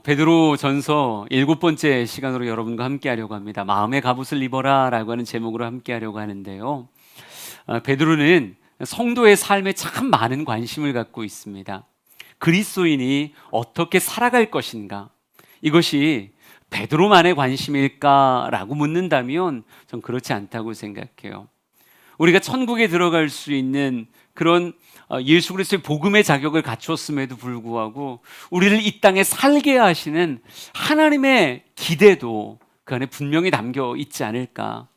베드로 전서 7번째 시간으로 여러분과 함께 하려고 합니다. 마음의 갑옷을 입어라 라고 하는 제목으로 함께 하려고 하는데요. 베드로는 성도의 삶에 참 많은 관심을 갖고 있습니다. 그리스도인이 어떻게 살아갈 것인가? 이것이 베드로만의 관심일까라고 묻는다면 전 그렇지 않다고 생각해요. 우리가 천국에 들어갈 수 있는 그런 예수 그리스도의 복음의 자격을 갖췄음에도 불구하고 우리를 이 땅에 살게 하시는 하나님의 기대도 그 안에 분명히 담겨 있지 않을까.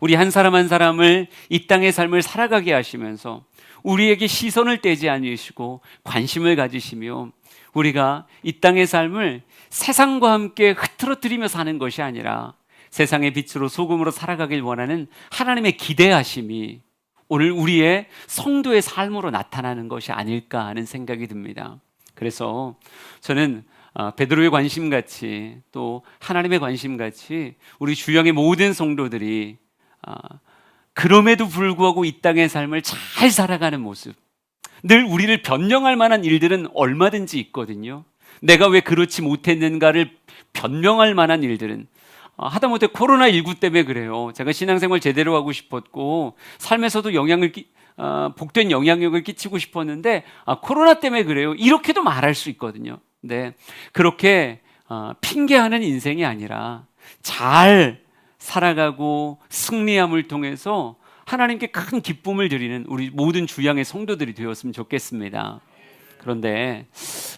우리 한 사람 한 사람을 이 땅의 삶을 살아가게 하시면서 우리에게 시선을 떼지 않으시고 관심을 가지시며 우리가 이 땅의 삶을 세상과 함께 흐트러뜨리며 사는 것이 아니라 세상의 빛으로 소금으로 살아가길 원하는 하나님의 기대하심이 오늘 우리의 성도의 삶으로 나타나는 것이 아닐까 하는 생각이 듭니다. 그래서 저는 베드로의 관심같이 또 하나님의 관심같이 우리 주영의 모든 성도들이 그럼에도 불구하고 이 땅의 삶을 잘 살아가는 모습, 늘 우리를 변명할 만한 일들은 얼마든지 있거든요. 내가 왜 그렇지 못했는가를 변명할 만한 일들은 하다못해 코로나19 때문에 그래요. 제가 신앙생활 제대로 하고 싶었고 삶에서도 복된 영향력을 끼치고 싶었는데 코로나 때문에 그래요. 이렇게도 말할 수 있거든요. 근데 그렇게 핑계하는 인생이 아니라 잘 살아가고 승리함을 통해서 하나님께 큰 기쁨을 드리는 우리 모든 주양의 성도들이 되었으면 좋겠습니다. 그런데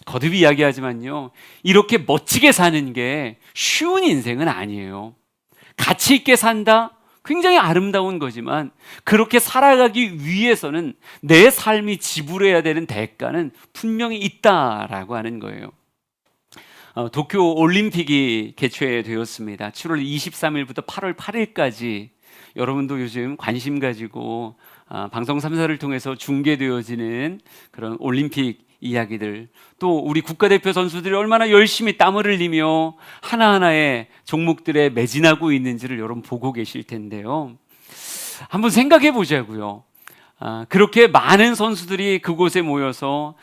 거듭 이야기하지만요, 이렇게 멋지게 사는 게 쉬운 인생은 아니에요. 가치 있게 산다? 굉장히 아름다운 거지만 그렇게 살아가기 위해서는 내 삶이 지불해야 되는 대가는 분명히 있다라고 하는 거예요. 도쿄 올림픽이 개최되었습니다. 7월 23일부터 8월 8일까지 여러분도 요즘 관심 가지고 방송 3사를 통해서 중계되어지는 그런 올림픽 이야기들, 또 우리 국가대표 선수들이 얼마나 열심히 땀을 흘리며 하나하나의 종목들에 매진하고 있는지를 여러분 보고 계실 텐데요. 한번 생각해 보자고요. 그렇게 많은 선수들이 그곳에 모여서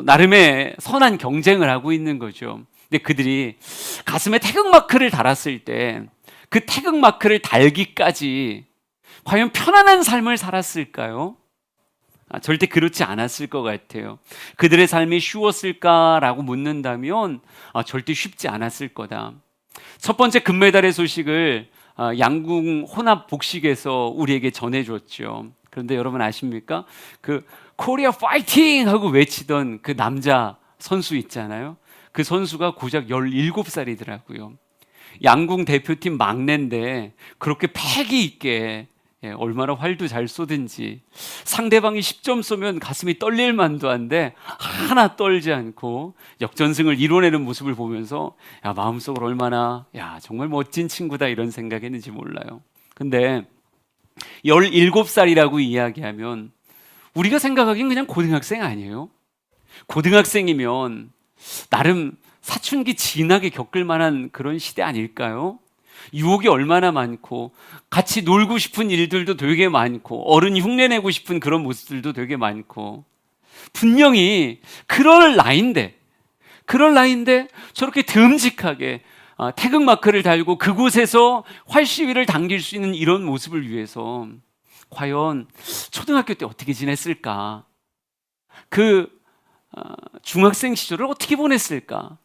나름의 선한 경쟁을 하고 있는 거죠. 근데 그들이 가슴에 태극마크를 달았을 때 그 태극마크를 달기까지 과연 편안한 삶을 살았을까요? 절대 그렇지 않았을 것 같아요. 그들의 삶이 쉬웠을까라고 묻는다면 절대 쉽지 않았을 거다. 첫 번째 금메달의 소식을 양궁 혼합 복식에서 우리에게 전해줬죠. 그런데 여러분 아십니까? 그 코리아 파이팅 하고 외치던 그 남자 선수 있잖아요. 그 선수가 고작 17살이더라고요. 양궁 대표팀 막내인데 그렇게 패기 있게 얼마나 활도 잘 쏘든지 상대방이 10점 쏘면 가슴이 떨릴 만도 한데 하나 떨지 않고 역전승을 이뤄내는 모습을 보면서 마음속으로 얼마나 정말 멋진 친구다 이런 생각했는지 몰라요. 근데 17살이라고 이야기하면 우리가 생각하기엔 그냥 고등학생 아니에요? 고등학생이면 나름 사춘기 진하게 겪을 만한 그런 시대 아닐까요? 유혹이 얼마나 많고 같이 놀고 싶은 일들도 되게 많고 어른이 흉내내고 싶은 그런 모습들도 되게 많고 분명히 그럴 나이인데 저렇게 듬직하게 태극마크를 달고 그곳에서 활시위를 당길 수 있는 이런 모습을 위해서 과연 초등학교 때 어떻게 지냈을까? 중학생 시절을 어떻게 보냈을까?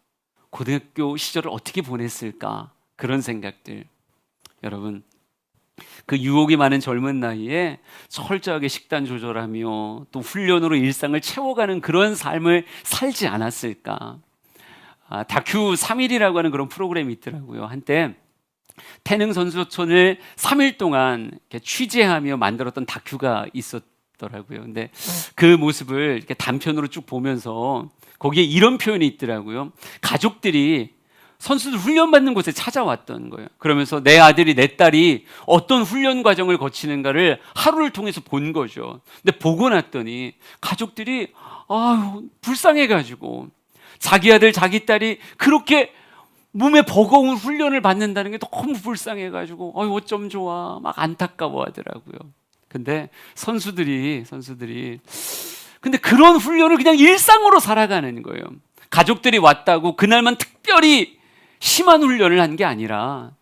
고등학교 시절을 어떻게 보냈을까? 그런 생각들. 여러분, 그 유혹이 많은 젊은 나이에 철저하게 식단 조절하며 또 훈련으로 일상을 채워가는 그런 삶을 살지 않았을까? 다큐 3일이라고 하는 그런 프로그램이 있더라고요. 한때 태능 선수촌을 3일 동안 이렇게 취재하며 만들었던 다큐가 있었더라고요. 근데 그 모습을 이렇게 단편으로 쭉 보면서 거기에 이런 표현이 있더라고요. 가족들이 선수들 훈련받는 곳에 찾아왔던 거예요. 그러면서 내 아들이 내 딸이 어떤 훈련 과정을 거치는가를 하루를 통해서 본 거죠. 근데 보고 났더니 가족들이 불쌍해가지고 자기 아들 자기 딸이 그렇게 몸에 버거운 훈련을 받는다는 게 너무 불쌍해가지고 어쩜 좋아 막 안타까워하더라고요. 근데 선수들이 근데 그런 훈련을 그냥 일상으로 살아가는 거예요. 가족들이 왔다고 그날만 특별히 심한 훈련을 한 게 아니라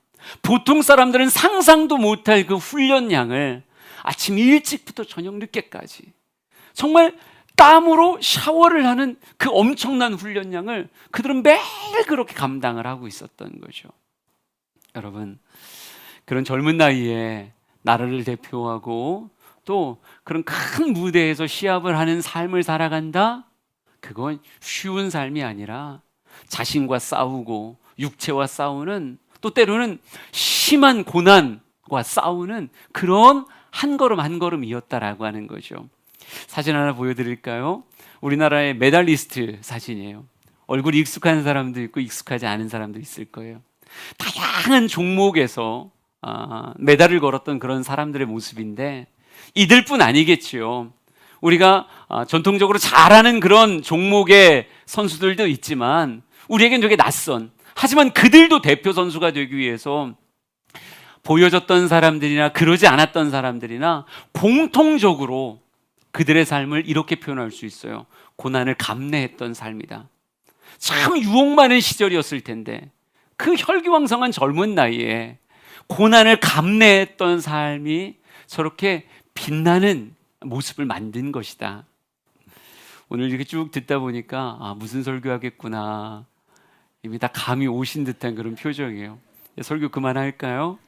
보통 사람들은 상상도 못할 그 훈련량을 아침 일찍부터 저녁 늦게까지 정말 땀으로 샤워를 하는 그 엄청난 훈련량을 그들은 매일 그렇게 감당을 하고 있었던 거죠. 여러분, 그런 젊은 나이에 나라를 대표하고 또 그런 큰 무대에서 시합을 하는 삶을 살아간다? 그건 쉬운 삶이 아니라 자신과 싸우고 육체와 싸우는, 또 때로는 심한 고난과 싸우는 그런 한 걸음 한 걸음이었다라고 하는 거죠. 사진 하나 보여드릴까요? 우리나라의 메달리스트 사진이에요. 얼굴이 익숙한 사람도 있고 익숙하지 않은 사람도 있을 거예요. 다양한 종목에서 메달을 걸었던 그런 사람들의 모습인데 이들뿐 아니겠지요. 우리가 전통적으로 잘하는 그런 종목의 선수들도 있지만 우리에겐 되게 낯선, 하지만 그들도 대표 선수가 되기 위해서 보여줬던 사람들이나 그러지 않았던 사람들이나 공통적으로 그들의 삶을 이렇게 표현할 수 있어요. 고난을 감내했던 삶이다. 참 유혹 많은 시절이었을 텐데 그 혈기왕성한 젊은 나이에 고난을 감내했던 삶이 저렇게 빛나는 모습을 만든 것이다. 오늘 이렇게 쭉 듣다 보니까 무슨 설교하겠구나, 이미 다 감이 오신 듯한 그런 표정이에요. 설교 그만할까요?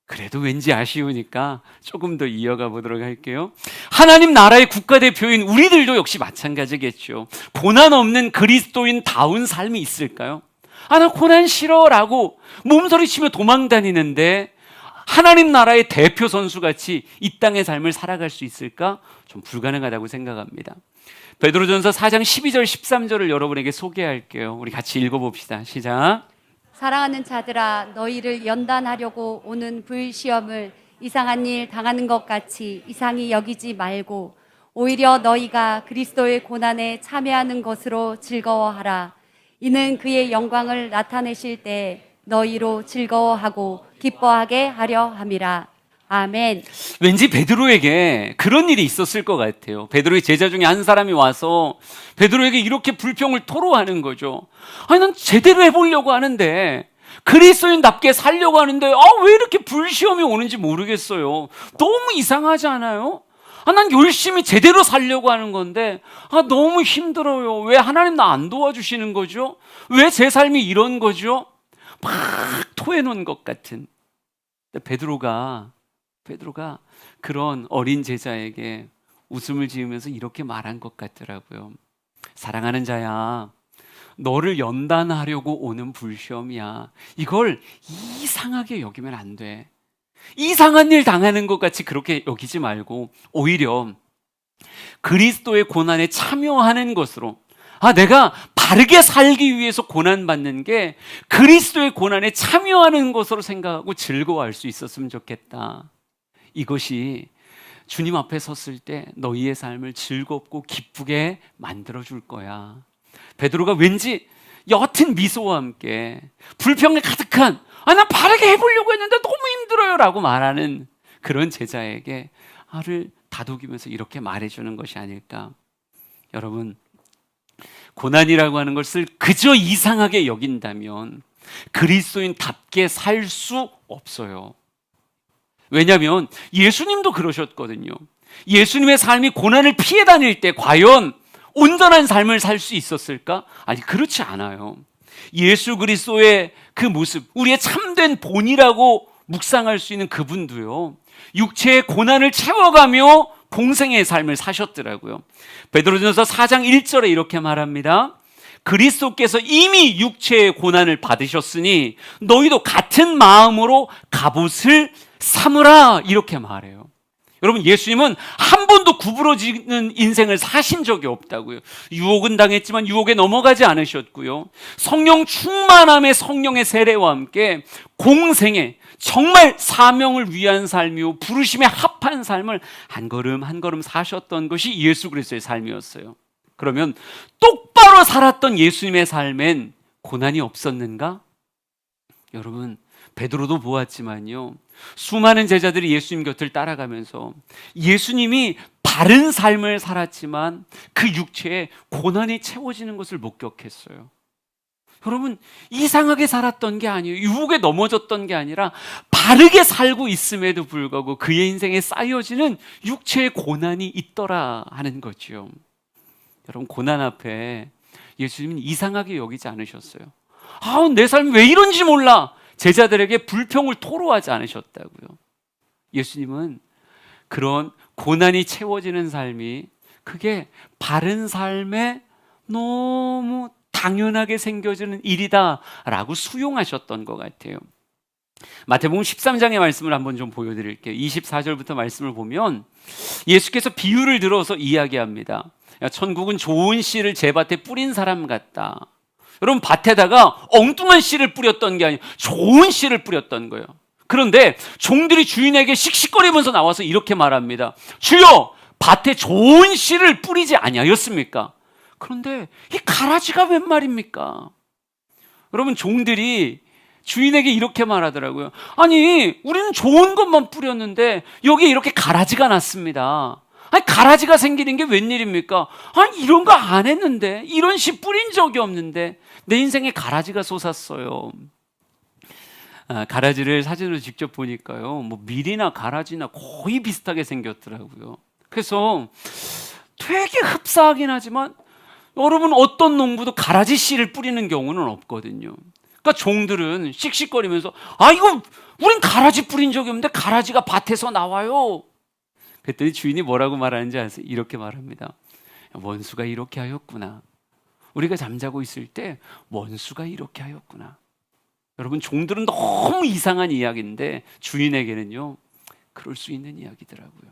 그래도 왠지 아쉬우니까 조금 더 이어가 보도록 할게요. 하나님 나라의 국가대표인 우리들도 역시 마찬가지겠죠. 고난 없는 그리스도인다운 삶이 있을까요? 나 고난 싫어라고 몸서리치며 도망다니는데 하나님 나라의 대표 선수같이 이 땅의 삶을 살아갈 수 있을까? 좀 불가능하다고 생각합니다. 베드로전서 4장 12절 13절을 여러분에게 소개할게요. 우리 같이 읽어봅시다. 시작. 사랑하는 자들아, 너희를 연단하려고 오는 불시험을 이상한 일 당하는 것 같이 이상히 여기지 말고 오히려 너희가 그리스도의 고난에 참여하는 것으로 즐거워하라. 이는 그의 영광을 나타내실 때 너희로 즐거워하고 기뻐하게 하려 함이라. 아멘. 왠지 베드로에게 그런 일이 있었을 것 같아요. 베드로의 제자 중에 한 사람이 와서 베드로에게 이렇게 불평을 토로하는 거죠. 난 제대로 해보려고 하는데, 그리스도인답게 살려고 하는데 왜 이렇게 불시험이 오는지 모르겠어요. 너무 이상하지 않아요? 난 열심히 제대로 살려고 하는 건데 너무 힘들어요. 왜 하나님 나 안 도와주시는 거죠? 왜 제 삶이 이런 거죠? 막 토해놓은 것 같은. 베드로가 그런 어린 제자에게 웃음을 지으면서 이렇게 말한 것 같더라고요. 사랑하는 자야, 너를 연단하려고 오는 불시험이야. 이걸 이상하게 여기면 안 돼. 이상한 일 당하는 것 같이 그렇게 여기지 말고 오히려 그리스도의 고난에 참여하는 것으로, 내가 바르게 살기 위해서 고난받는 게 그리스도의 고난에 참여하는 것으로 생각하고 즐거워할 수 있었으면 좋겠다. 이것이 주님 앞에 섰을 때 너희의 삶을 즐겁고 기쁘게 만들어줄 거야. 베드로가 왠지 옅은 미소와 함께 불평에 가득한 난 바르게 해보려고 했는데 너무 힘들어요 라고 말하는 그런 제자에게 나를 다독이면서 이렇게 말해주는 것이 아닐까. 여러분, 고난이라고 하는 것을 그저 이상하게 여긴다면 그리스도인답게 살 수 없어요. 왜냐하면 예수님도 그러셨거든요. 예수님의 삶이 고난을 피해 다닐 때 과연 온전한 삶을 살 수 있었을까? 아니, 그렇지 않아요. 예수 그리스도의 그 모습, 우리의 참된 본이라고 묵상할 수 있는 그분도요, 육체의 고난을 채워가며 공생의 삶을 사셨더라고요. 베드로전서 4장 1절에 이렇게 말합니다. 그리스도께서 이미 육체의 고난을 받으셨으니 너희도 같은 마음으로 갑옷을 삼으라, 이렇게 말해요. 여러분, 예수님은 한 번도 구부러지는 인생을 사신 적이 없다고요. 유혹은 당했지만 유혹에 넘어가지 않으셨고요. 성령 충만함의 성령의 세례와 함께 공생에 정말 사명을 위한 삶이요, 부르심에 합한 삶을 한 걸음 한 걸음 사셨던 것이 예수 그리스도의 삶이었어요. 그러면 똑바로 살았던 예수님의 삶엔 고난이 없었는가? 여러분, 베드로도 보았지만요, 수많은 제자들이 예수님 곁을 따라가면서 예수님이 바른 삶을 살았지만 그 육체에 고난이 채워지는 것을 목격했어요. 여러분, 이상하게 살았던 게 아니에요. 유혹에 넘어졌던 게 아니라 바르게 살고 있음에도 불구하고 그의 인생에 쌓여지는 육체의 고난이 있더라 하는 거죠. 여러분, 고난 앞에 예수님은 이상하게 여기지 않으셨어요. 내 삶이 왜 이런지 몰라. 제자들에게 불평을 토로하지 않으셨다고요. 예수님은 그런 고난이 채워지는 삶이 그게 바른 삶에 너무 당연하게 생겨지는 일이다라고 수용하셨던 것 같아요. 마태복음 13장의 말씀을 한번 좀 보여드릴게요. 24절부터 말씀을 보면 예수께서 비유를 들어서 이야기합니다. 천국은 좋은 씨를 제 밭에 뿌린 사람 같다. 여러분, 밭에다가 엉뚱한 씨를 뿌렸던 게 아니에요. 좋은 씨를 뿌렸던 거예요. 그런데 종들이 주인에게 씩씩거리면서 나와서 이렇게 말합니다. 주여, 밭에 좋은 씨를 뿌리지 아니하였습니까? 그런데 이 가라지가 웬 말입니까? 여러분, 종들이 주인에게 이렇게 말하더라고요. 아니, 우리는 좋은 것만 뿌렸는데 여기에 이렇게 가라지가 났습니다. 아니, 가라지가 생기는 게 웬일입니까? 아니, 이런 거 안 했는데, 이런 씨 뿌린 적이 없는데 내 인생에 가라지가 솟았어요. 가라지를 사진으로 직접 보니까요, 뭐 밀이나 가라지나 거의 비슷하게 생겼더라고요. 그래서 되게 흡사하긴 하지만 여러분, 어떤 농부도 가라지 씨를 뿌리는 경우는 없거든요. 그러니까 종들은 씩씩거리면서 이거 우린 가라지 뿌린 적이 없는데 가라지가 밭에서 나와요. 그랬더니 주인이 뭐라고 말하는지 아세요? 이렇게 말합니다. 원수가 이렇게 하였구나. 우리가 잠자고 있을 때 원수가 이렇게 하였구나. 여러분, 종들은 너무 이상한 이야기인데 주인에게는요, 그럴 수 있는 이야기더라고요.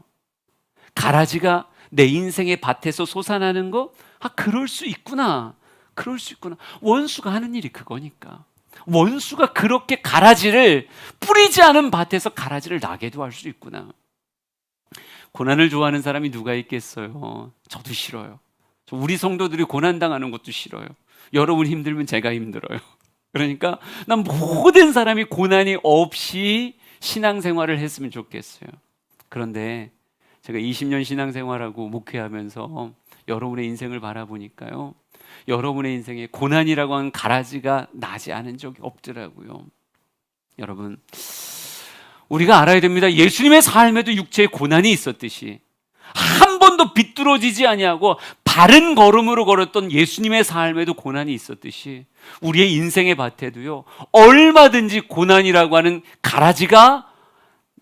가라지가 내 인생의 밭에서 솟아나는 거, 그럴 수 있구나. 그럴 수 있구나. 원수가 하는 일이 그거니까. 원수가 그렇게 가라지를 뿌리지 않은 밭에서 가라지를 나게도 할 수 있구나. 고난을 좋아하는 사람이 누가 있겠어요? 저도 싫어요. 우리 성도들이 고난당하는 것도 싫어요. 여러분 힘들면 제가 힘들어요. 그러니까 난 모든 사람이 고난이 없이 신앙생활을 했으면 좋겠어요. 그런데 제가 20년 신앙생활하고 목회하면서 여러분의 인생을 바라보니까요, 여러분의 인생에 고난이라고 하는 가라지가 나지 않은 적이 없더라고요. 여러분, 우리가 알아야 됩니다. 예수님의 삶에도 육체의 고난이 있었듯이 한 번도 비뚤어지지 아니하고 바른 걸음으로 걸었던 예수님의 삶에도 고난이 있었듯이 우리의 인생의 밭에도요, 얼마든지 고난이라고 하는 가라지가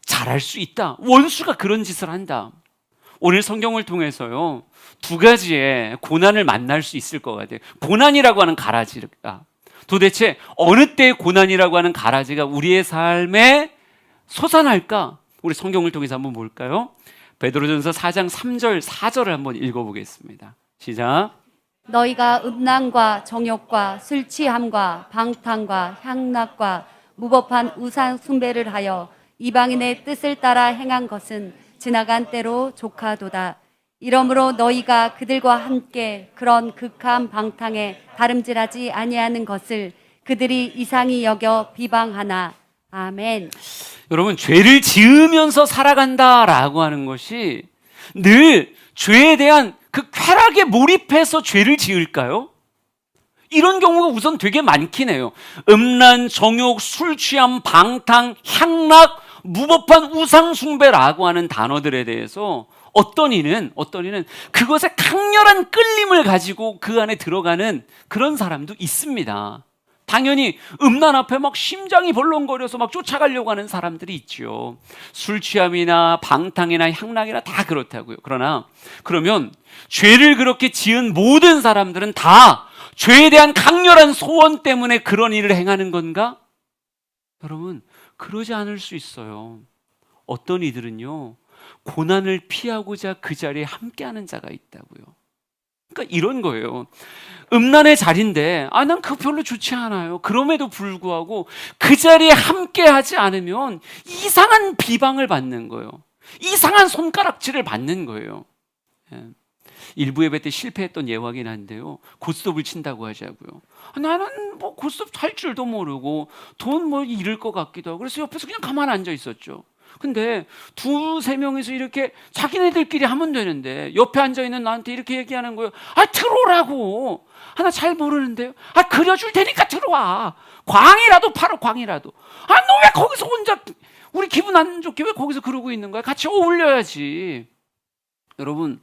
자랄 수 있다. 원수가 그런 짓을 한다. 오늘 성경을 통해서요, 두 가지의 고난을 만날 수 있을 것 같아요. 고난이라고 하는 가라지가 도대체 어느 때의 고난이라고 하는 가라지가 우리의 삶에 솟아날까? 우리 성경을 통해서 한번 볼까요? 베드로전서 4장 3절 4절을 한번 읽어보겠습니다. 시작. 너희가 음란과 정욕과 술 취함과 방탕과 향락과 무법한 우상 숭배를 하여 이방인의 뜻을 따라 행한 것은 지나간 때로 족하도다. 이러므로 너희가 그들과 함께 그런 극한 방탕에 다름질하지 아니하는 것을 그들이 이상히 여겨 비방하나. 아멘. 여러분, 죄를 지으면서 살아간다라고 하는 것이 늘 죄에 대한 그 쾌락에 몰입해서 죄를 지을까요? 이런 경우가 우선 되게 많긴 해요. 음란, 정욕, 술 취함, 방탕, 향락, 무법한 우상숭배라고 하는 단어들에 대해서 어떤 이는 그것에 강렬한 끌림을 가지고 그 안에 들어가는 그런 사람도 있습니다. 당연히 음란 앞에 막 심장이 벌렁거려서 막 쫓아가려고 하는 사람들이 있죠. 술 취함이나 방탕이나 향락이나 다 그렇다고요. 그러면 죄를 그렇게 지은 모든 사람들은 다 죄에 대한 강렬한 소원 때문에 그런 일을 행하는 건가? 여러분, 그러지 않을 수 있어요. 어떤 이들은요, 고난을 피하고자 그 자리에 함께하는 자가 있다고요. 그러니까 이런 거예요. 음란의 자리인데 난 그거 별로 좋지 않아요. 그럼에도 불구하고 그 자리에 함께하지 않으면 이상한 비방을 받는 거예요. 이상한 손가락질을 받는 거예요. 일부 예배 때 실패했던 예화긴 한데요, 고스톱을 친다고 하자고요. 나는 뭐 고스톱 할 줄도 모르고 돈 뭐 잃을 것 같기도 하고 그래서 옆에서 그냥 가만 앉아 있었죠. 근데 두세 명이서 이렇게 자기네들끼리 하면 되는데 옆에 앉아있는 나한테 이렇게 얘기하는 거예요. 아, 들어오라고. 나 잘 모르는데요. 그려줄 테니까 들어와. 광이라도 팔어, 광이라도. 너 왜 거기서 혼자 우리 기분 안 좋게 왜 거기서 그러고 있는 거야? 같이 어울려야지. 여러분,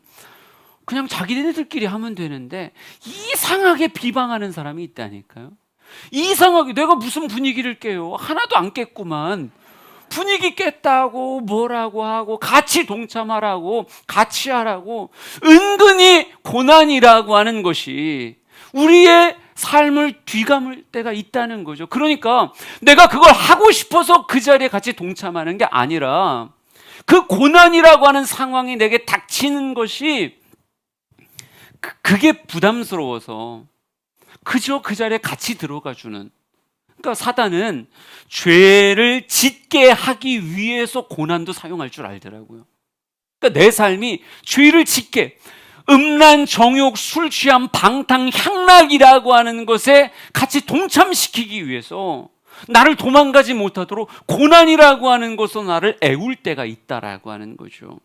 그냥 자기네들끼리 하면 되는데 이상하게 비방하는 사람이 있다니까요. 이상하게 내가 무슨 분위기를 깨요? 하나도 안 깼구만. 분위기 깼다고 뭐라고 하고 같이 동참하라고 같이 하라고 은근히 고난이라고 하는 것이 우리의 삶을 뒤감을 때가 있다는 거죠. 그러니까 내가 그걸 하고 싶어서 그 자리에 같이 동참하는 게 아니라 그 고난이라고 하는 상황이 내게 닥치는 것이 그게 부담스러워서 그저 그 자리에 같이 들어가 주는. 그러니까 사단은 죄를 짓게 하기 위해서 고난도 사용할 줄 알더라고요. 그러니까 내 삶이 죄를 짓게, 음란, 정욕, 술 취함, 방탕, 향락이라고 하는 것에 같이 동참시키기 위해서 나를 도망가지 못하도록 고난이라고 하는 것으로 나를 애울 때가 있다라고 하는 거죠.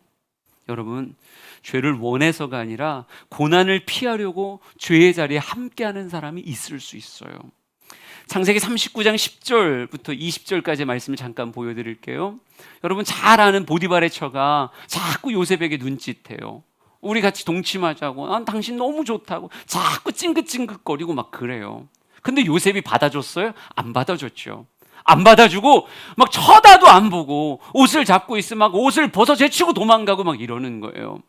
여러분, 죄를 원해서가 아니라 고난을 피하려고 죄의 자리에 함께하는 사람이 있을 수 있어요. 창세기 39장 10절부터 20절까지의 말씀을 잠깐 보여드릴게요. 여러분 잘 아는 보디발의 처가 자꾸 요셉에게 눈짓해요. 우리 같이 동침하자고, 난 당신 너무 좋다고 자꾸 찡긋찡긋거리고 막 그래요. 근데 요셉이 받아줬어요? 안 받아줬죠. 안 받아주고 막 쳐다도 안 보고 옷을 잡고 있으면 막 옷을 벗어 제치고 도망가고 막 이러는 거예요.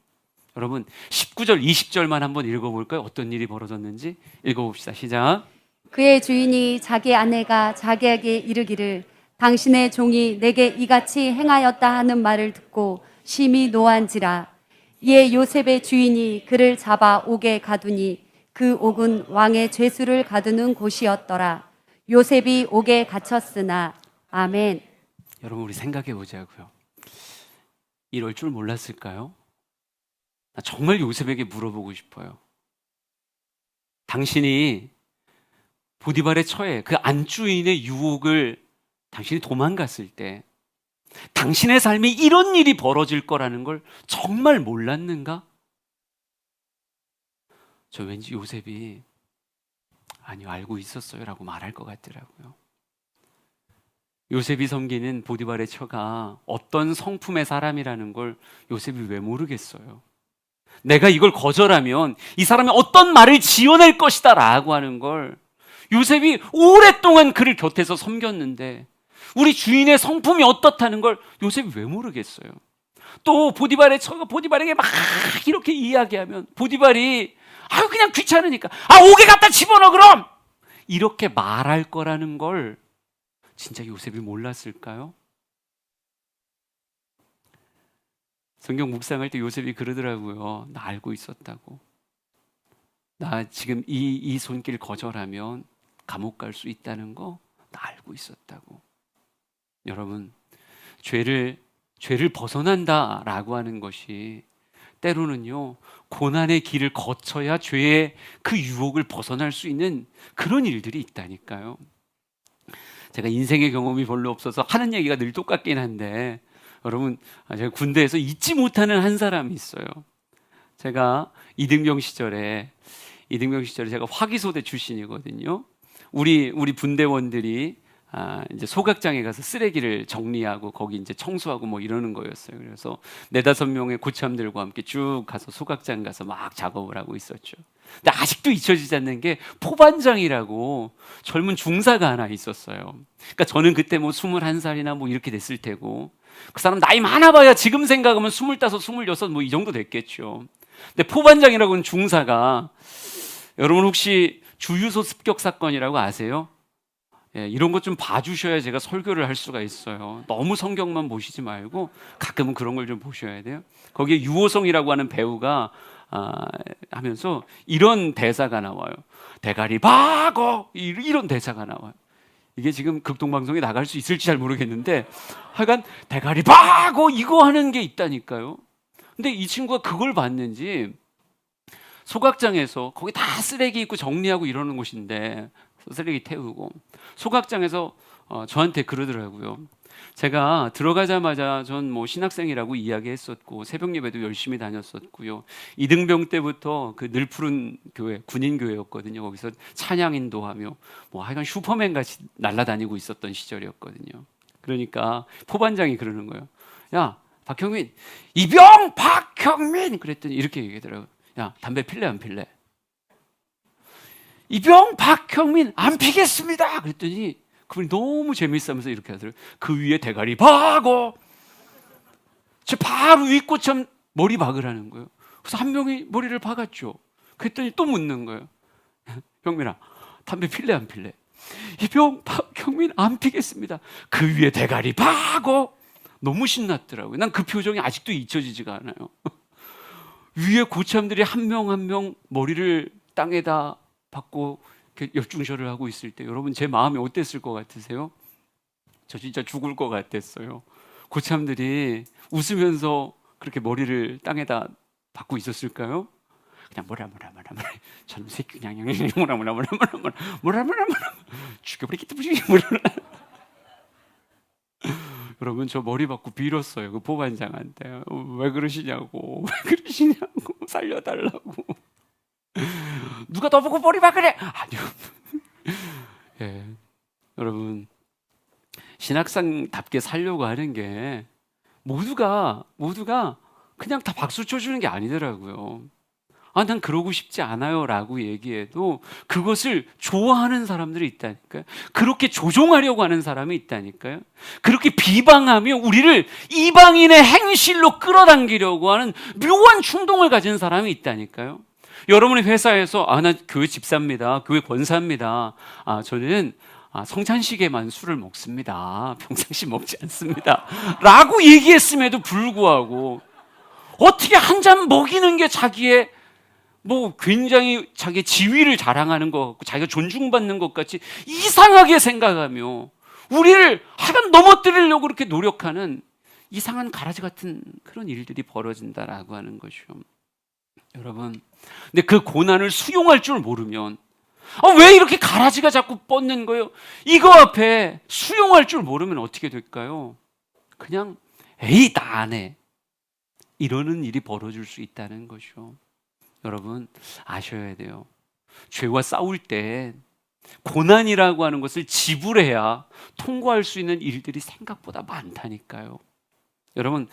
여러분 19절 20절만 한번 읽어볼까요? 어떤 일이 벌어졌는지 읽어봅시다. 시작. 그의 주인이 자기 아내가 자기에게 이르기를 당신의 종이 내게 이같이 행하였다 하는 말을 듣고 심히 노한지라. 이에 요셉의 주인이 그를 잡아 옥에 가두니 그 옥은 왕의 죄수를 가두는 곳이었더라. 요셉이 옥에 갇혔으나. 아멘. 여러분 우리 생각해 보자고요. 이럴 줄 몰랐을까요? 나 정말 요셉에게 물어보고 싶어요. 당신이 보디발의 처해 그 안주인의 유혹을 당신이 도망갔을 때 당신의 삶에 이런 일이 벌어질 거라는 걸 정말 몰랐는가? 저 왠지 요셉이 아니요 알고 있었어요 라고 말할 것 같더라고요. 요셉이 섬기는 보디발의 처가 어떤 성품의 사람이라는 걸 요셉이 왜 모르겠어요. 내가 이걸 거절하면 이 사람이 어떤 말을 지어낼 것이다 라고 하는 걸 요셉이 오랫동안 그를 곁에서 섬겼는데 우리 주인의 성품이 어떻다는 걸 요셉이 왜 모르겠어요. 또 보디발의 처가 보디발에게 막 이렇게 이야기하면 보디발이 그냥 귀찮으니까 옥에 갖다 집어넣어 그럼 이렇게 말할 거라는 걸 진짜 요셉이 몰랐을까요? 성경 묵상할 때 요셉이 그러더라고요. 나 알고 있었다고. 나 지금 이 손길 거절하면 감옥 갈 수 있다는 거 나 알고 있었다고. 여러분, 죄를 벗어난다라고 하는 것이 때로는요 고난의 길을 거쳐야 죄의 그 유혹을 벗어날 수 있는 그런 일들이 있다니까요. 제가 인생의 경험이 별로 없어서 하는 얘기가 늘 똑같긴 한데 여러분 제가 군대에서 잊지 못하는 한 사람이 있어요. 제가 이등병 시절에 제가 화기소대 출신이거든요. 우리 분대원들이 이제 소각장에 가서 쓰레기를 정리하고 거기 이제 청소하고 뭐 이러는 거였어요. 그래서 4-5명의 고참들과 함께 쭉 가서 소각장 가서 막 작업을 하고 있었죠. 근데 아직도 잊혀지지 않는 게 포반장이라고 젊은 중사가 하나 있었어요. 그러니까 저는 그때 뭐 21살이나 뭐 이렇게 됐을 테고 그 사람 나이 많아봐야 지금 생각하면 25, 26 뭐 이 정도 됐겠죠. 근데 포반장이라고는 중사가 여러분 혹시 주유소 습격 사건이라고 아세요? 이런 것 좀 봐주셔야 제가 설교를 할 수가 있어요. 너무 성경만 보시지 말고 가끔은 그런 걸 좀 보셔야 돼요. 거기에 유호성이라고 하는 배우가 하면서 이런 대사가 나와요. 대가리 박어 이런 대사가 나와요. 이게 지금 극동방송에 나갈 수 있을지 잘 모르겠는데 하여간 대가리 박어 이거 하는 게 있다니까요. 근데 이 친구가 그걸 봤는지 소각장에서 거기 다 쓰레기 있고 정리하고 이러는 곳인데 쓰레기 태우고 소각장에서 저한테 그러더라고요. 제가 들어가자마자 전 뭐 신학생이라고 이야기했었고 새벽 예배도 열심히 다녔었고요. 이등병 때부터 그 늘 푸른 교회, 군인 교회였거든요. 거기서 찬양 인도하며 뭐 하여간 슈퍼맨 같이 날아다니고 있었던 시절이었거든요. 그러니까 포반장이 그러는 거예요. 야, 박형민, 이병 박형민 그랬더니 이렇게 얘기하더라고요. 야, 담배 필래 안 필래? 이병 박형민 안 피겠습니다. 그랬더니 그분이 너무 재밌으면서 이렇게 하더라고요. 그 위에 대가리 박어. 저 바로 윗꼬참 머리 박으라는 거예요. 그래서 한 명이 머리를 박았죠. 그랬더니 또 묻는 거예요. 형민아, 담배 필래 안 필래? 이병 박형민 안 피겠습니다. 그 위에 대가리 박어. 너무 신났더라고요. 난 그 표정이 아직도 잊혀지지가 않아요. 위에 고참들이 한 명 한 명 머리를 땅에다 박고 이렇게 역중절을 하고 있을 때 여러분 제 마음이 어땠을 것 같으세요? 저 진짜 죽을 것 같았어요. 고참들이 웃으면서 그렇게 머리를 땅에다 박고 있었을까요? 그냥 뭐라 저놈 새끼 그냥 뭐라 죽여버리겠다 뭐라. 여러분 저 머리 받고 빌었어요. 그 보반장한테 왜 그러시냐고 살려달라고. 누가 너보고 머리 박으래? 아니요. 예, 여러분 신학생답게 살려고 하는 게 모두가 그냥 다 박수 쳐주는 게 아니더라고요. 아, 난 그러고 싶지 않아요 라고 얘기해도 그것을 좋아하는 사람들이 있다니까요. 그렇게 조종하려고 하는 사람이 있다니까요. 그렇게 비방하며 우리를 이방인의 행실로 끌어당기려고 하는 묘한 충동을 가진 사람이 있다니까요. 여러분의 회사에서 나 교회 집사입니다. 교회 권사입니다. 저는 성찬식에만 술을 먹습니다. 평상시 먹지 않습니다. 라고 얘기했음에도 불구하고 어떻게 한 잔 먹이는 게 자기의 뭐 굉장히 자기의 지위를 자랑하는 것 같고 자기가 존중받는 것 같이 이상하게 생각하며 우리를 하여간 넘어뜨리려고 그렇게 노력하는 이상한 가라지 같은 그런 일들이 벌어진다라고 하는 것이요. 여러분, 근데 그 고난을 수용할 줄 모르면 왜 이렇게 가라지가 자꾸 뻗는 거예요? 이거 앞에 수용할 줄 모르면 어떻게 될까요? 그냥 에이 나 안 해 이러는 일이 벌어질 수 있다는 것이요. 여러분 아셔야 돼요. 죄와 싸울 때 고난이라고 하는 것을 지불해야 통과할 수 있는 일들이 생각보다 많다니까요. 여러분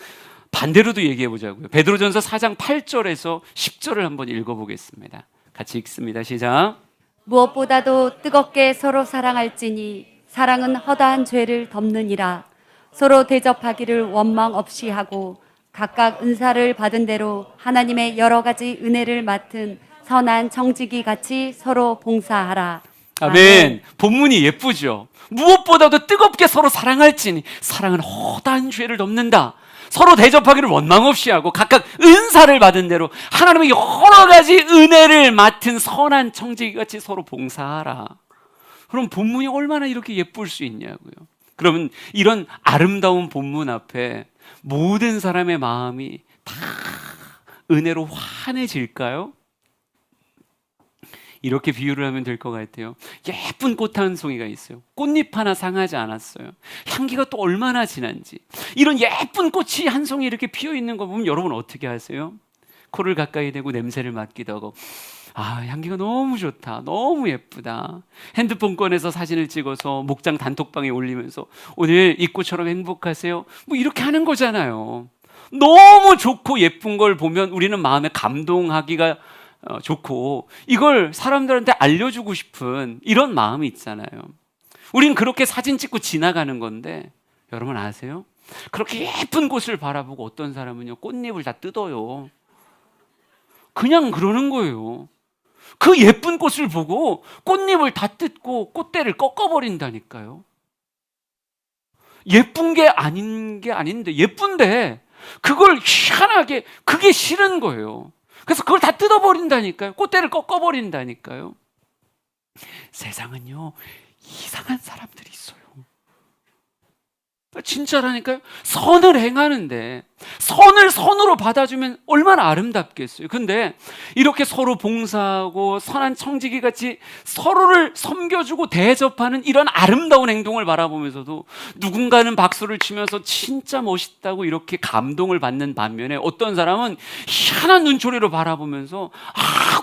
반대로도 얘기해 보자고요. 베드로전서 4장 8절에서 10절을 한번 읽어보겠습니다. 같이 읽습니다. 시작. 무엇보다도 뜨겁게 서로 사랑할지니 사랑은 허다한 죄를 덮느니라. 서로 대접하기를 원망 없이 하고 각각 은사를 받은 대로 하나님의 여러 가지 은혜를 맡은 선한 청지기 같이 서로 봉사하라. 아멘. 본문이 예쁘죠. 무엇보다도 뜨겁게 서로 사랑할지니 사랑은 허다한 죄를 덮는다. 서로 대접하기를 원망 없이 하고 각각 은사를 받은 대로 하나님의 여러 가지 은혜를 맡은 선한 청지기같이 서로 봉사하라. 그럼 본문이 얼마나 이렇게 예쁠 수 있냐고요. 그러면 이런 아름다운 본문 앞에 모든 사람의 마음이 다 은혜로 환해질까요? 이렇게 비유를 하면 될 것 같아요. 예쁜 꽃 한 송이가 있어요. 꽃잎 하나 상하지 않았어요. 향기가 또 얼마나 진한지. 이런 예쁜 꽃이 한 송이 이렇게 피어 있는 거 보면 여러분 어떻게 하세요? 코를 가까이 대고 냄새를 맡기도 하고 향기가 너무 좋다. 너무 예쁘다. 핸드폰 꺼내서 사진을 찍어서 목장 단톡방에 올리면서 오늘 이 꽃처럼 행복하세요. 뭐 이렇게 하는 거잖아요. 너무 좋고 예쁜 걸 보면 우리는 마음에 감동하기가 좋고 이걸 사람들한테 알려주고 싶은 이런 마음이 있잖아요. 우린 그렇게 사진 찍고 지나가는 건데 여러분 아세요? 그렇게 예쁜 꽃을 바라보고 어떤 사람은요 꽃잎을 다 뜯어요. 그냥 그러는 거예요. 그 예쁜 꽃을 보고 꽃잎을 다 뜯고 꽃대를 꺾어버린다니까요. 예쁜 게 아닌 게 아닌데 예쁜데 그걸 희한하게 그게 싫은 거예요. 그래서 그걸 다 뜯어버린다니까요. 꽃대를 꺾어버린다니까요. 세상은요 이상한 사람들이 있어요. 진짜라니까요. 선을 행하는데 선을 선으로 받아주면 얼마나 아름답겠어요. 근데 이렇게 서로 봉사하고 선한 청지기 같이 서로를 섬겨주고 대접하는 이런 아름다운 행동을 바라보면서도 누군가는 박수를 치면서 진짜 멋있다고 이렇게 감동을 받는 반면에 어떤 사람은 희한한 눈초리로 바라보면서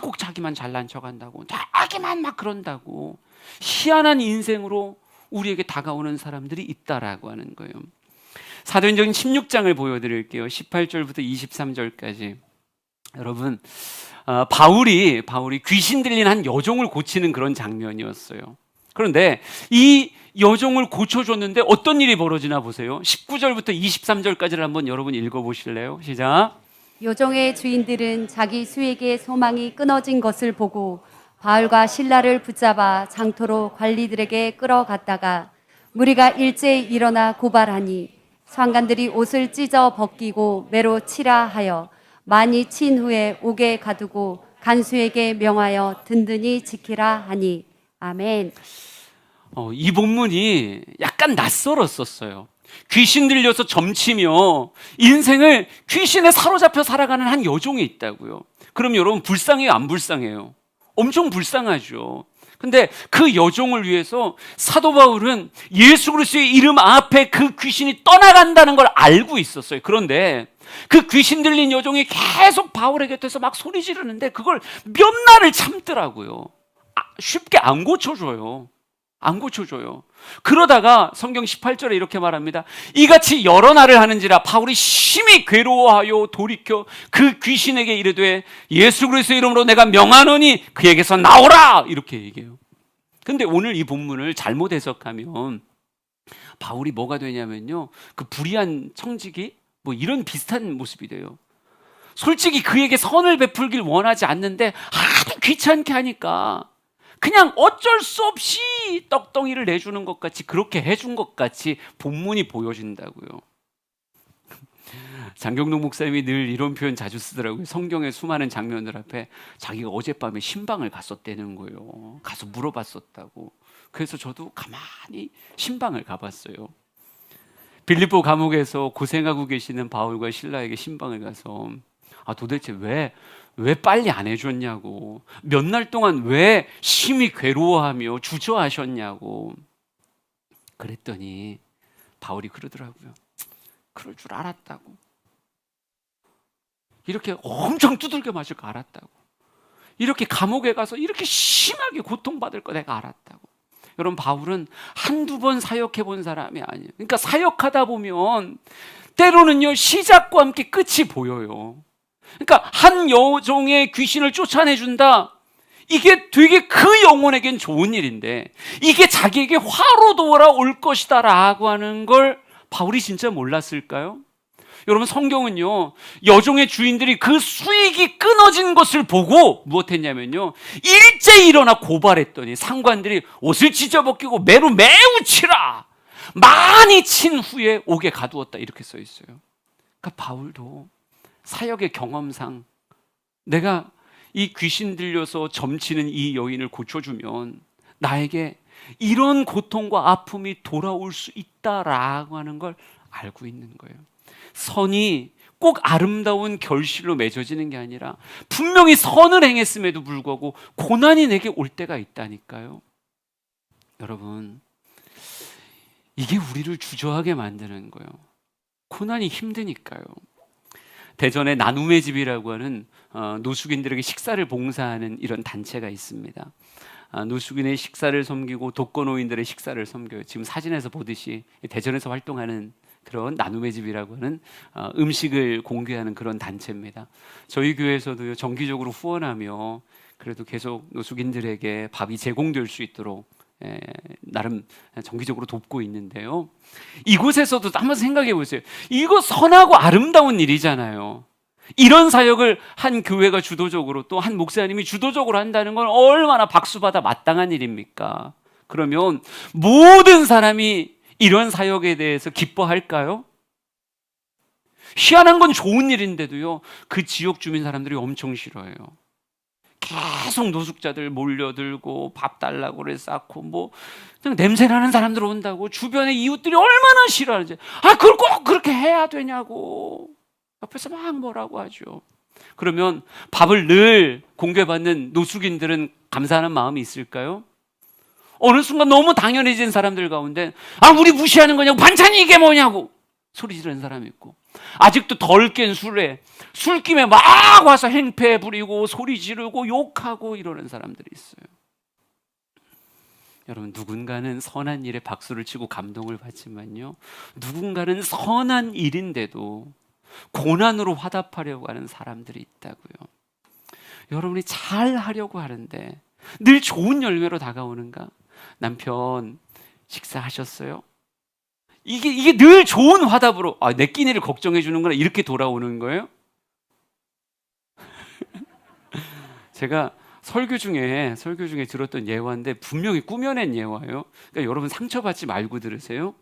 꼭 자기만 잘난 척한다고, 자기만 막 그런다고, 희한한 인생으로 우리에게 다가오는 사람들이 있다라고 하는 거예요. 사도행전 16장을 보여드릴게요. 18절부터 23절까지. 여러분, 바울이 귀신 들린 한 여종을 고치는 그런 장면이었어요. 그런데 이 여종을 고쳐줬는데 어떤 일이 벌어지나 보세요. 19절부터 23절까지를 한번 여러분 읽어보실래요? 시작. 요종의 주인들은 자기 수익의 소망이 끊어진 것을 보고 바울과 실라를 붙잡아 장터로 관리들에게 끌어갔다가 무리가 일제히 일어나 고발하니 상관들이 옷을 찢어 벗기고 매로 치라 하여 많이 친 후에 옥에 가두고 간수에게 명하여 든든히 지키라 하니. 아멘. 이 본문이 약간 낯설었었어요. 귀신 들려서 점치며 인생을 귀신에 사로잡혀 살아가는 한 여종이 있다고요. 그럼 여러분 불쌍해요, 안 불쌍해요? 엄청 불쌍하죠. 근데 그 여종을 위해서 사도 바울은 예수 그리스도의 이름 앞에 그 귀신이 떠나간다는 걸 알고 있었어요. 그런데 그 귀신 들린 여종이 계속 바울의 곁에서 막 소리 지르는데 그걸 몇 날을 참더라고요. 쉽게 안 고쳐줘요. 안 고쳐줘요. 그러다가 성경 18절에 이렇게 말합니다. 이같이 여러 날을 하는지라 바울이 심히 괴로워하여 돌이켜 그 귀신에게 이르되 예수 그리스도의 이름으로 내가 명하노니 그에게서 나오라, 이렇게 얘기해요. 근데 오늘 이 본문을 잘못 해석하면 바울이 뭐가 되냐면요, 그 불의한 청지기 뭐 이런 비슷한 모습이 돼요. 솔직히 그에게 선을 베풀길 원하지 않는데 하도 귀찮게 하니까 그냥 어쩔 수 없이 떡덩이를 내주는 것 같이, 그렇게 해준 것 같이 본문이 보여진다고요. 장경동 목사님이 늘 이런 표현 자주 쓰더라고요. 성경의 수많은 장면들 앞에 자기가 어젯밤에 신방을 갔었다는 거예요. 가서 물어봤었다고. 그래서 저도 가만히 신방을 가봤어요. 빌립보 감옥에서 고생하고 계시는 바울과 실라에게 신방을 가서 도대체 왜 빨리 안 해줬냐고, 몇 날 동안 왜 심히 괴로워하며 주저하셨냐고 그랬더니 바울이 그러더라고요. 그럴 줄 알았다고. 이렇게 엄청 두들겨 맞을 거 알았다고. 이렇게 감옥에 가서 이렇게 심하게 고통받을 거 내가 알았다고. 여러분, 바울은 한두 번 사역해 본 사람이 아니에요. 그러니까 사역하다 보면 때로는요, 시작과 함께 끝이 보여요. 그러니까 한 여종의 귀신을 쫓아내준다, 이게 되게 그 영혼에겐 좋은 일인데 이게 자기에게 화로 돌아올 것이다 라고 하는 걸 바울이 진짜 몰랐을까요? 여러분, 성경은요, 여종의 주인들이 그 수익이 끊어진 것을 보고 무엇했냐면요, 일제히 일어나 고발했더니 상관들이 옷을 찢어벗기고 매로 매우 치라, 많이 친 후에 옥에 가두었다, 이렇게 써 있어요. 그러니까 바울도 사역의 경험상 내가 이 귀신 들려서 점치는 이 여인을 고쳐주면 나에게 이런 고통과 아픔이 돌아올 수 있다라고 하는 걸 알고 있는 거예요. 선이 꼭 아름다운 결실로 맺어지는 게 아니라 분명히 선을 행했음에도 불구하고 고난이 내게 올 때가 있다니까요. 여러분, 이게 우리를 주저하게 만드는 거예요. 고난이 힘드니까요. 대전에 나눔의 집이라고 하는 노숙인들에게 식사를 봉사하는 이런 단체가 있습니다. 노숙인의 식사를 섬기고 독거노인들의 식사를 섬겨요. 지금 사진에서 보듯이 대전에서 활동하는 그런 나눔의 집이라고 하는 음식을 공개하는 그런 단체입니다. 저희 교회에서도 정기적으로 후원하며 그래도 계속 노숙인들에게 밥이 제공될 수 있도록 나름 정기적으로 돕고 있는데요. 이곳에서도 한번 생각해 보세요. 이거 선하고 아름다운 일이잖아요. 이런 사역을 한 교회가 주도적으로, 또 한 목사님이 주도적으로 한다는 건 얼마나 박수받아 마땅한 일입니까? 그러면 모든 사람이 이런 사역에 대해서 기뻐할까요? 희한한 건 좋은 일인데도요, 그 지역 주민 사람들이 엄청 싫어해요. 계속 노숙자들 몰려들고 밥 달라고 그래 쌓고 뭐 그냥 냄새나는 사람들 온다고 주변의 이웃들이 얼마나 싫어하는지. 그걸 꼭 그렇게 해야 되냐고. 옆에서 막 뭐라고 하죠. 그러면 밥을 늘 공개받는 노숙인들은 감사하는 마음이 있을까요? 어느 순간 너무 당연해진 사람들 가운데 우리 무시하는 거냐고, 반찬이 이게 뭐냐고 소리 지르는 사람이 있고, 아직도 덜 깬 술김에 막 와서 행패 부리고 소리 지르고 욕하고 이러는 사람들이 있어요. 여러분, 누군가는 선한 일에 박수를 치고 감동을 받지만요, 누군가는 선한 일인데도 고난으로 화답하려고 하는 사람들이 있다고요. 여러분이 잘 하려고 하는데 늘 좋은 열매로 다가오는가? 남편 식사하셨어요? 이게 늘 좋은 화답으로 내 끼니를 걱정해 주는구나, 이렇게 돌아오는 거예요? 제가 설교 중에 들었던 예화인데 분명히 꾸며낸 예화예요. 그러니까 여러분 상처받지 말고 들으세요.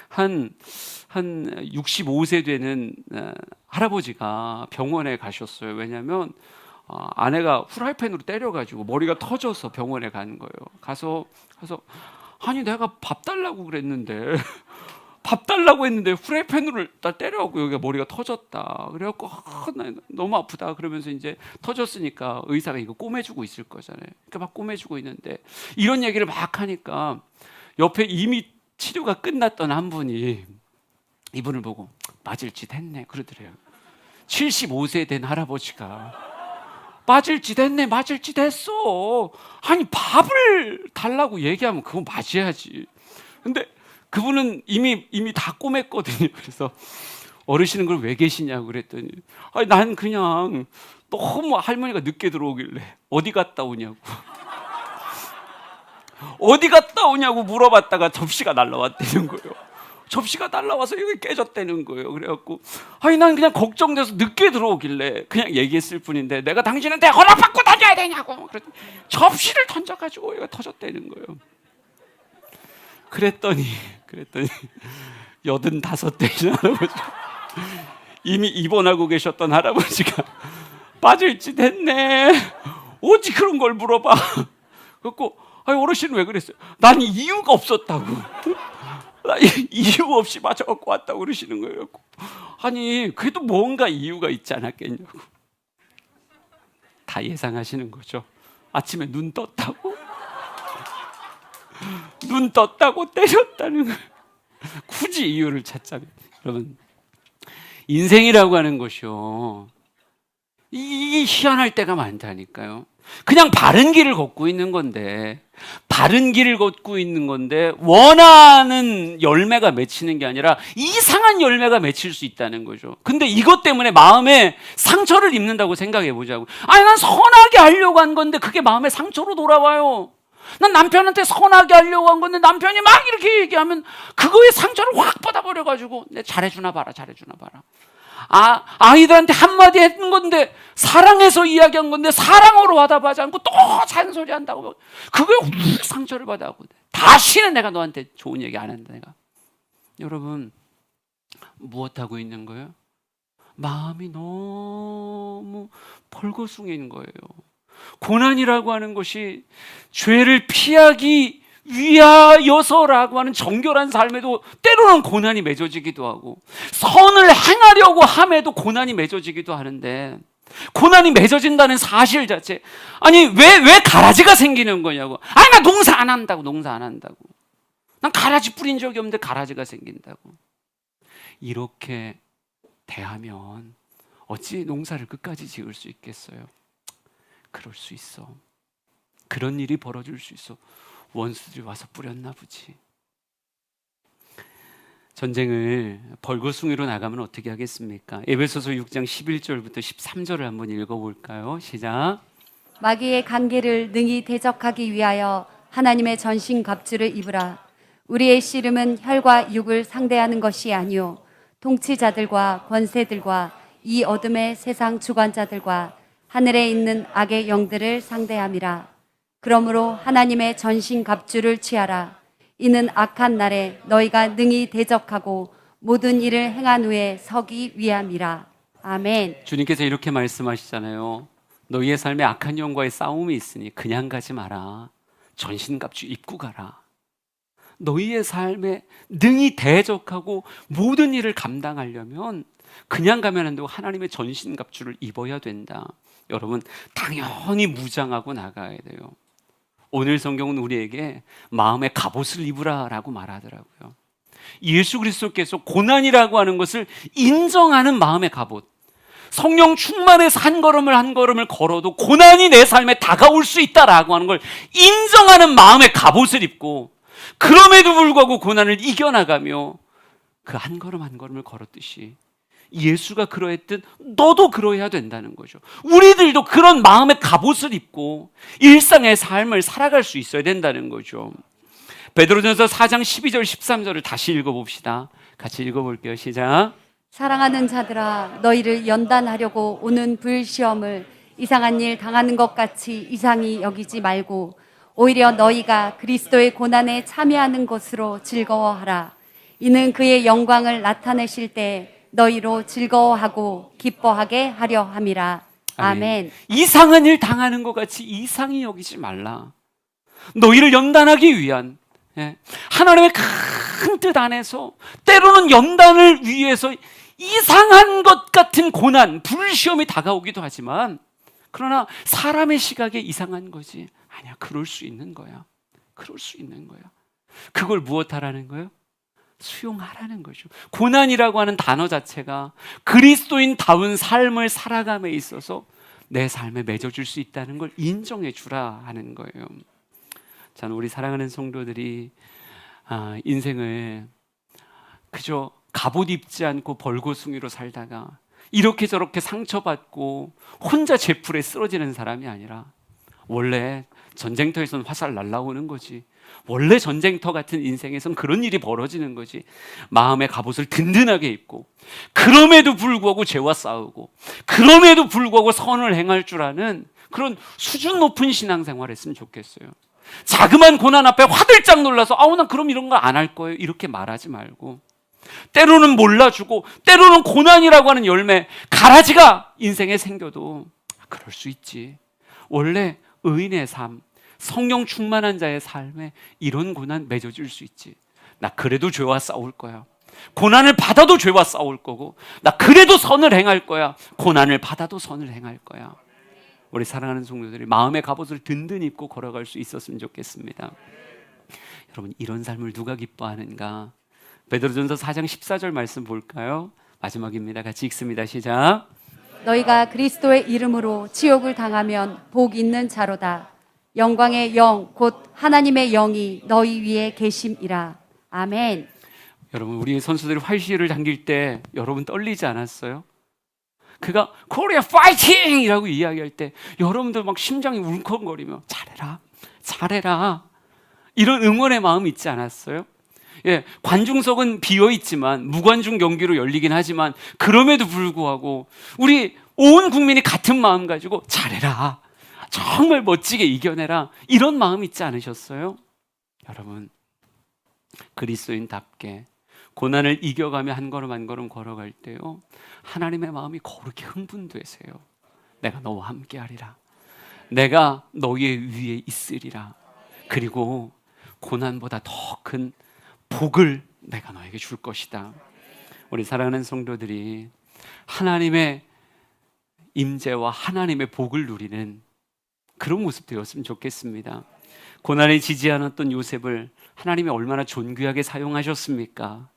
한 65세 되는 할아버지가 병원에 가셨어요. 왜냐하면 아내가 후라이팬으로 때려가지고 머리가 터져서 병원에 간 거예요. 가서 아니 내가 밥 달라고 그랬는데 밥 달라고 했는데 후라이팬으로 나 때려갖고 여기가 머리가 터졌다. 그래갖고 나 너무 아프다. 그러면서 이제 터졌으니까 의사가 이거 꼬매주고 있을 거잖아요. 그러니까 막 꼬매주고 있는데 이런 얘기를 막 하니까 옆에 이미 치료가 끝났던 한 분이 이분을 보고 맞을 짓 했네 그러더래요. 75세 된 할아버지가 맞을 짓 했네, 맞을 짓 했어. 아니 밥을 달라고 얘기하면 그건 맞아야지. 근데 그분은 이미 다 꼬맸거든요. 그래서 어르신은 그걸 왜 계시냐고 그랬더니 난 그냥 너무 할머니가 늦게 들어오길래 어디 갔다 오냐고 어디 갔다 오냐고 물어봤다가 접시가 날라왔다는 거예요. 접시가 날라와서 여기 깨졌다는 거예요. 그래갖고 난 그냥 걱정돼서 늦게 들어오길래 그냥 얘기했을 뿐인데 내가 당신한테 허락받고 다녀야 되냐고. 그랬더니 접시를 던져가지고 여기가 터졌다는 거예요. 그랬더니 85대 할아버지가 이미 입원하고 계셨던 할아버지가 빠질 짓 했네. 어찌 그런 걸 물어봐. 그래갖고 어르신은 왜 그랬어요? 난 이유가 없었다고. 나 이유 없이 맞아갖고 왔다고 그러시는 거예요. 아니 그래도 뭔가 이유가 있지 않았겠냐고. 다 예상하시는 거죠. 아침에 눈 떴다고 때렸다는 거예요. 굳이 이유를 찾자면. 여러분, 인생이라고 하는 것이요, 이게 희한할 때가 많다니까요. 그냥 바른 길을 걷고 있는 건데 원하는 열매가 맺히는 게 아니라 이상한 열매가 맺힐 수 있다는 거죠. 근데 이것 때문에 마음에 상처를 입는다고 생각해 보자고. 난 선하게 하려고 한 건데 그게 마음에 상처로 돌아와요. 난 남편한테 선하게 하려고 한 건데 남편이 막 이렇게 얘기하면 그거에 상처를 확 받아버려가지고 내 잘해주나 봐라. 아이들한테 한마디 했는 건데 사랑해서 이야기한 건데 사랑으로 화답하지 않고 또 잔소리 한다고 그거에 훅 상처를 받아하고 다시는 내가 너한테 좋은 얘기 안 한다. 내가. 여러분, 무엇하고 있는 거예요? 마음이 너무 벌거숭인 거예요. 고난이라고 하는 것이 죄를 피하기 위하여서라고 하는 정결한 삶에도 때로는 고난이 맺어지기도 하고, 선을 행하려고 함에도 고난이 맺어지기도 하는데, 고난이 맺어진다는 사실 자체, 왜 가라지가 생기는 거냐고. 나 농사 안 한다고. 난 가라지 뿌린 적이 없는데 가라지가 생긴다고. 이렇게 대하면 어찌 농사를 끝까지 지을 수 있겠어요? 그럴 수 있어. 그런 일이 벌어질 수 있어. 원수들이 와서 뿌렸나 보지. 전쟁을 벌거숭이로 나가면 어떻게 하겠습니까? 에베소서 6장 11절부터 13절을 한번 읽어볼까요? 시작. 마귀의 관계를 능히 대적하기 위하여 하나님의 전신갑주를 입으라. 우리의 씨름은 혈과 육을 상대하는 것이 아니요 통치자들과 권세들과 이 어둠의 세상 주관자들과 하늘에 있는 악의 영들을 상대함이라. 그러므로 하나님의 전신갑주를 취하라. 이는 악한 날에 너희가 능히 대적하고 모든 일을 행한 후에 서기 위함이라. 아멘. 주님께서 이렇게 말씀하시잖아요. 너희의 삶에 악한 영과의 싸움이 있으니 그냥 가지 마라. 전신갑주 입고 가라. 너희의 삶에 능히 대적하고 모든 일을 감당하려면 그냥 가면 안 되고 하나님의 전신갑주를 입어야 된다. 여러분, 당연히 무장하고 나가야 돼요. 오늘 성경은 우리에게 마음의 갑옷을 입으라라고 말하더라고요. 예수 그리스도께서 고난이라고 하는 것을 인정하는 마음의 갑옷, 성령 충만해서 한 걸음을 걸어도 고난이 내 삶에 다가올 수 있다라고 하는 걸 인정하는 마음의 갑옷을 입고, 그럼에도 불구하고 고난을 이겨나가며 그 한 걸음을 걸었듯이 예수가 그러했듯 너도 그러해야 된다는 거죠. 우리들도 그런 마음의 갑옷을 입고 일상의 삶을 살아갈 수 있어야 된다는 거죠. 베드로전서 4장 12절 13절을 다시 읽어봅시다. 같이 읽어볼게요. 시작. 사랑하는 자들아, 너희를 연단하려고 오는 불시험을 이상한 일 당하는 것 같이 이상히 여기지 말고 오히려 너희가 그리스도의 고난에 참여하는 것으로 즐거워하라. 이는 그의 영광을 나타내실 때 너희로 즐거워하고 기뻐하게 하려 함이라. 아멘. 이상한 일 당하는 것 같이 이상히 여기지 말라. 너희를 연단하기 위한 하나님의 큰 뜻 안에서 때로는 연단을 위해서 이상한 것 같은 고난, 불시험이 다가오기도 하지만, 그러나 사람의 시각에 이상한 거지. 아니야, 그럴 수 있는 거야. 그럴 수 있는 거야. 그걸 무엇하라는 거예요? 수용하라는 거죠. 고난이라고 하는 단어 자체가 그리스도인다운 삶을 살아감에 있어서 내 삶에 맺어줄 수 있다는 걸 인정해 주라 하는 거예요. 저는 우리 사랑하는 성도들이 인생을 그저 갑옷 입지 않고 벌거숭이로 살다가 이렇게 저렇게 상처받고 혼자 제풀에 쓰러지는 사람이 아니라, 원래 전쟁터에서는 화살 날라오는 거지, 원래 전쟁터 같은 인생에선 그런 일이 벌어지는 거지. 마음의 갑옷을 든든하게 입고, 그럼에도 불구하고 죄와 싸우고, 그럼에도 불구하고 선을 행할 줄 아는 그런 수준 높은 신앙생활을 했으면 좋겠어요. 자그만 고난 앞에 화들짝 놀라서 난 그럼 이런 거 안 할 거예요, 이렇게 말하지 말고, 때로는 몰라주고 때로는 고난이라고 하는 열매, 가라지가 인생에 생겨도 그럴 수 있지. 원래 의인의 삶, 성령 충만한 자의 삶에 이런 고난 맺어줄 수 있지. 나 그래도 죄와 싸울 거야. 고난을 받아도 죄와 싸울 거고, 나 그래도 선을 행할 거야. 고난을 받아도 선을 행할 거야. 우리 사랑하는 성도들이 마음의 갑옷을 든든히 입고 걸어갈 수 있었으면 좋겠습니다. 여러분, 이런 삶을 누가 기뻐하는가? 베드로전서 4장 14절 말씀 볼까요? 마지막입니다. 같이 읽습니다. 시작. 너희가 그리스도의 이름으로 치욕을 당하면 복 있는 자로다. 영광의 영 곧 하나님의 영이 너희 위에 계심이라. 아멘. 여러분, 우리 선수들이 활시를 당길 때 여러분 떨리지 않았어요? 그가 코리아 파이팅이라고 이야기할 때 여러분들 막 심장이 울컥거리며 잘해라, 잘해라, 이런 응원의 마음이 있지 않았어요? 관중석은 비어 있지만 무관중 경기로 열리긴 하지만, 그럼에도 불구하고 우리 온 국민이 같은 마음 가지고 잘해라, 정말 멋지게 이겨내라, 이런 마음 있지 않으셨어요? 여러분, 그리스도인답게 고난을 이겨가며 한 걸음 한 걸음 걸어갈 때요, 하나님의 마음이 거룩히 흥분되세요. 내가 너와 함께 하리라, 내가 너희의 위에 있으리라, 그리고 고난보다 더 큰 복을 내가 너에게 줄 것이다. 우리 사랑하는 성도들이 하나님의 임재와 하나님의 복을 누리는 그런 모습 되었으면 좋겠습니다. 고난에 지지 않았던 요셉을 하나님이 얼마나 존귀하게 사용하셨습니까?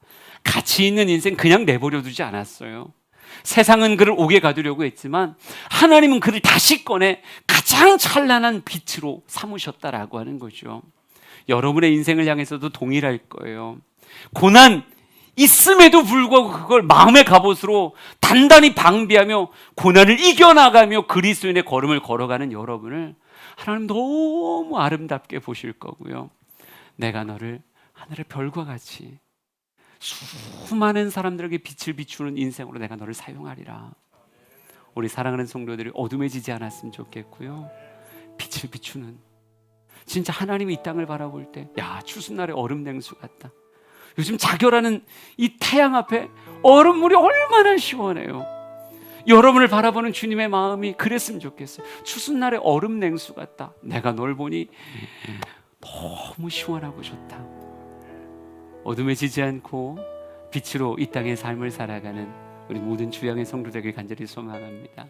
가치 있는 인생 그냥 내버려 두지 않았어요. 세상은 그를 옥에 가두려고 했지만 하나님은 그를 다시 꺼내 가장 찬란한 빛으로 삼으셨다라고 하는 거죠. 여러분의 인생을 향해서도 동일할 거예요. 고난 있음에도 불구하고 그걸 마음의 갑옷으로 단단히 방비하며 고난을 이겨나가며 그리스도인의 걸음을 걸어가는 여러분을 하나님 너무 아름답게 보실 거고요. 내가 너를 하늘의 별과 같이 수많은 사람들에게 빛을 비추는 인생으로 내가 너를 사용하리라. 우리 사랑하는 성도들이 어둠에 지지 않았으면 좋겠고요. 빛을 비추는, 진짜 하나님이 이 땅을 바라볼 때 추수날의 얼음 냉수 같다. 요즘 자결하는 이 태양 앞에 얼음물이 얼마나 시원해요. 여러분을 바라보는 주님의 마음이 그랬으면 좋겠어요. 추수날의 얼음 냉수 같다. 내가 널 보니 너무 시원하고 좋다. 어둠에 지지 않고 빛으로 이 땅의 삶을 살아가는 우리 모든 주양의 성도되길 간절히 소망합니다.